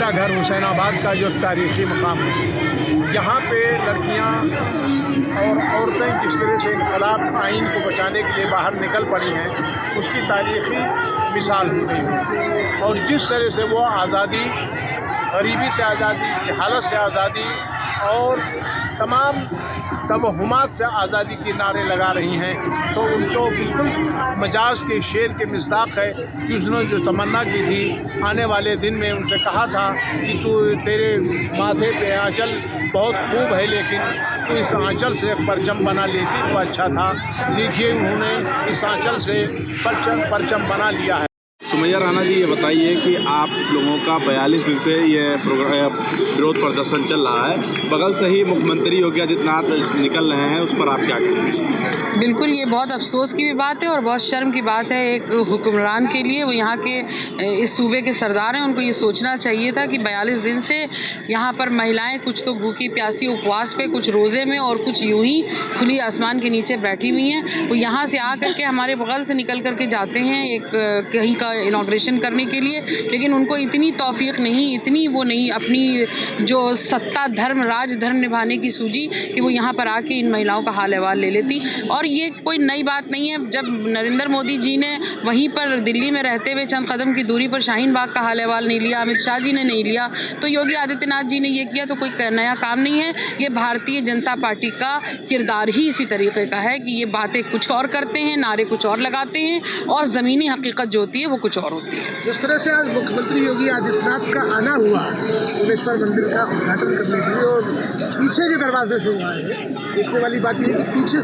میرا گھر حسین آباد کا جو تاریخی مقام ہے، یہاں پہ لڑکیاں اور عورتیں جس طرح سے انقلاب آئین کو بچانے کے لیے باہر نکل پڑی ہیں، اس کی تاریخی مثال ہو گئی ہے۔ اور جس طرح سے وہ آزادی، غریبی سے آزادی، جہالت سے آزادی اور تمام توہمات سے آزادی کے نعرے لگا رہی ہیں، تو ان کو بالکل مجاز کے شعر کے مصداق ہے کہ اس نے جو تمنا کی تھی آنے والے دن میں ان سے کہا تھا کہ تیرے ماتھے پہ آنچل بہت خوب ہے، لیکن تو اس آنچل سے ایک پرچم بنا لیتی تو اچھا تھا۔ دیکھیے انہوں نے اس آنچل سے پرچم بنا لیا ہے۔ سمیہ رانا جی، یہ بتائیے کہ آپ لوگوں کا 42 دن سے یہ وروධ پردرشن چل رہا ہے، بغل سے ہی مکھیہ منتری یوگی آدتیہ ناتھ نکل رہے ہیں، اس پر آپ کیا کہیں گے؟ بالکل، یہ بہت افسوس کی بھی بات ہے اور بہت شرم کی بات ہے ایک حکمران کے لیے۔ وہ یہاں کے اس صوبے کے سردار ہیں، ان کو یہ سوچنا چاہیے تھا کہ 42 دن سے یہاں پر مہیلائیں کچھ تو بھوکی پیاسی اپواس پہ، کچھ روزے میں اور کچھ یوں ہی کھلی آسمان کے نیچے بیٹھی ہوئی ہیں۔ وہ یہاں سے آ کر کے ہمارے بغل سے نکل کر کے جاتے ہیں ایک کہیں کا انوگریشن کرنے کے لیے، لیکن ان کو اتنی توفیق نہیں، اتنی وہ نہیں اپنی جو ستا دھرم، راج دھرم نبھانے کی سوجی کہ وہ یہاں پر آ کے ان مہیلاؤں کا حال احوال لے لیتی۔ اور یہ کوئی نئی بات نہیں ہے، جب نریندر مودی جی نے وہیں پر دلی میں رہتے ہوئے چند قدم کی دوری پر شاہین باغ کا حال احوال نہیں لیا، امت شاہ جی نے نہیں لیا، تو یوگی آدتیہ ناتھ جی نے یہ کیا تو کوئی نیا کام نہیں ہے۔ یہ بھارتیہ جنتا پارٹی کا کردار ہی اسی طریقے کا ہے کہ یہ باتیں کچھ اور کرتے ہیں، نعرے کچھ اور لگاتے ہیں، اور زمینی حقیقت جو ہوتی ہے وہ کچھ اور ہوتی ہے۔ جس طرح سے آج مکھیہ منتری یوگی آدتیہ ناتھ کا آنا ہوا بھونیشور مندر کا ادگھاٹن کرنے کے لیے، اور پیچھے کے دروازے سے وہ آئے، دیکھنے والی بات یہ ہے کہ پیچھے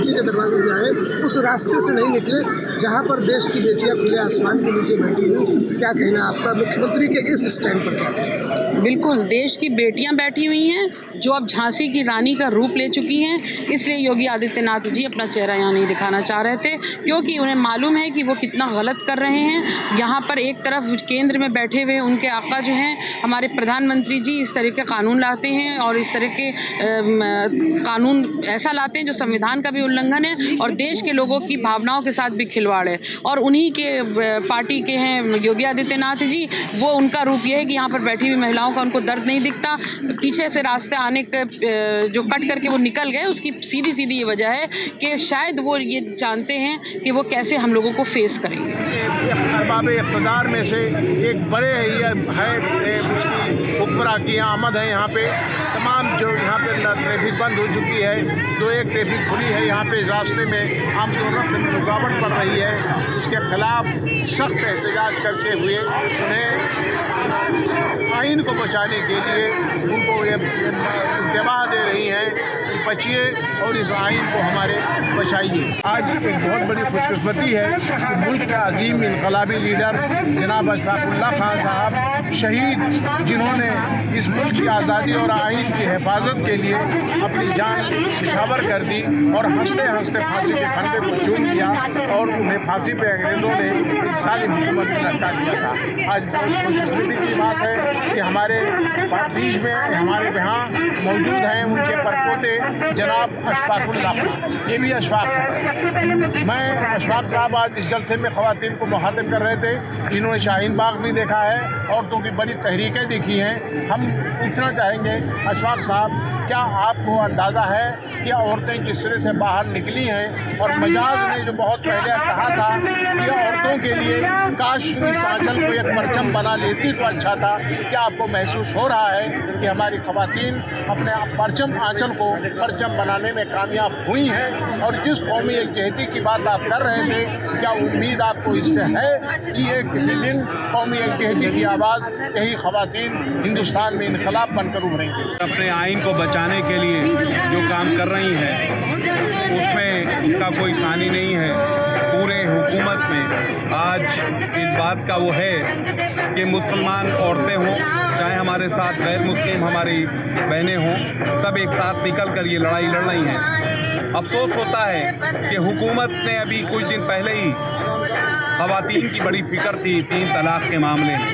کے دروازے سے آئے، اس راستے سے نہیں نکلے جہاں پر دیش کی بیٹیاں کھلے آسمان کے نیچے بیٹھی ہوئی۔ کیا کہنا آپ کا مکھیہ منتری کے اس اسٹینڈ پر؟ کیا کہنا؟ بالکل، دیش کی بیٹیاں بیٹھی ہوئی ہیں جو اب جھانسی کی رانی کا روپ لے چکی ہیں، اس لیے یوگی آدتیہ ناتھ جی اپنا چہرہ یہاں نہیں دکھانا چاہ رہے تھے، کیونکہ انہیں معلوم ہے کہ وہ کتنا غلط کر رہے ہیں۔ یہاں پر ایک طرف کیندر میں بیٹھے ہوئے ان کے آقا جو ہیں ہمارے پردھان منتری جی اس طرح کے قانون لاتے ہیں اور اس طرح کے قانون ایسا لاتے ہیں جو سمویدھان کا بھی النگھن ہے اور دیش کے لوگوں کی بھاوناؤں کے ساتھ بھی کھلواڑ ہے، اور انہی کے پارٹی کے ہیں یوگی آدتیہ ناتھ جی۔ وہ ان کا روپ یہ ہے کہ یہاں پر بیٹھی ہوئی مہیلاؤں کا ان کو درد نہیں دکھتا، پیچھے سے راستے آنے کے جو کٹ کر کے وہ نکل گئے، اس کی سیدھی یہ وجہ ہے کہ شاید وہ یہ جانتے ہیں کہ وہ کیسے ہم لوگوں کو فیس کریں گے۔ ارباب اقتدار میں سے ایک بڑے ہے اس کی حکمراں کی آمد ہے یہاں پہ۔ تمام جو یہاں پہ ٹریفک بند ہو چکی ہے، جو ایک ٹریفک کھلی ہے یہاں پہ راستے میں عام طور پر رکاوٹ پڑ رہی ہے، اس کے خلاف سخت احتجاج کرتے ہوئے انہیں آئین کو بچانے کے لیے ان کو یہ انتباہ دے رہی ہیں کہ بچیے اور اس آئین کو ہمارے بچائیے۔ آج ایک بہت بڑی خوش قسمتی ہے کہ ملک کے عظیم انقلابی لیڈر جناب اشفاق اللہ خان صاحب شہید، جنہوں نے اس ملک کی آزادی اور آئین کی حفاظت کے لیے اپنی جان نچھاور کر دی اور ہنستے ہنستے پھانسی کے پھندے کو چوم لیا، اور انہیں پھانسی پہ انگریزوں نے ساری حکومت میں لٹکا دیا تھا۔ آج بہت خوش قسمتی کی بات ہے کہ ہمارے بیچ میں ہمارے یہاں موجود ہیں ان کے پرپوتے جناب اشفاق اللہ خان۔ یہ بھی اشفاق ہے۔ میں اشفاق صاحب آج اس جلسے میں خواتین کو مخاطب کر رہے تھے، انہوں نے شاہین باغ بھی دیکھا ہے، عورتوں کی بڑی تحریکیں دیکھی ہیں۔ ہم پوچھنا چاہیں گے اشفاق صاحب، کیا آپ کو اندازہ ہے کہ عورتیں کس طرح سے باہر نکلی ہیں، اور مجاز نے جو بہت پہلے کہا تھا کہ عورتوں کے لیے کاش اس آنچل کو ایک پرچم بنا لیتی تو اچھا تھا، کیا آپ کو محسوس ہو رہا ہے کہ ہماری خواتین اپنے آنچل کو پرچم بنانے میں کامیاب ہوئی ہیں؟ اور جس قومی یکجہتی کی بات آپ کر رہے تھے، کیا امید آپ کو اس سے ہے کہ یہ کسی دن قومی یکجہتی کی آواز یہی خواتین ہندوستان میں انقلاب بن کر ابھریں گی؟ اپنے آئین کو بچانے کے لیے جو کام کر رہی ہیں اس میں ان کا کوئی ثانی نہیں ہے۔ پورے حکومت میں آج اس بات کا وہ ہے کہ مسلمان عورتیں ہوں، چاہے ہمارے ساتھ غیر مسلم ہماری بہنیں ہوں، سب ایک ساتھ نکل کر یہ لڑائی لڑ رہی ہیں۔ افسوس ہوتا ہے کہ حکومت نے ابھی کچھ دن پہلے ہی خواتین کی بڑی فکر تھی 3 طلاق کے معاملے میں،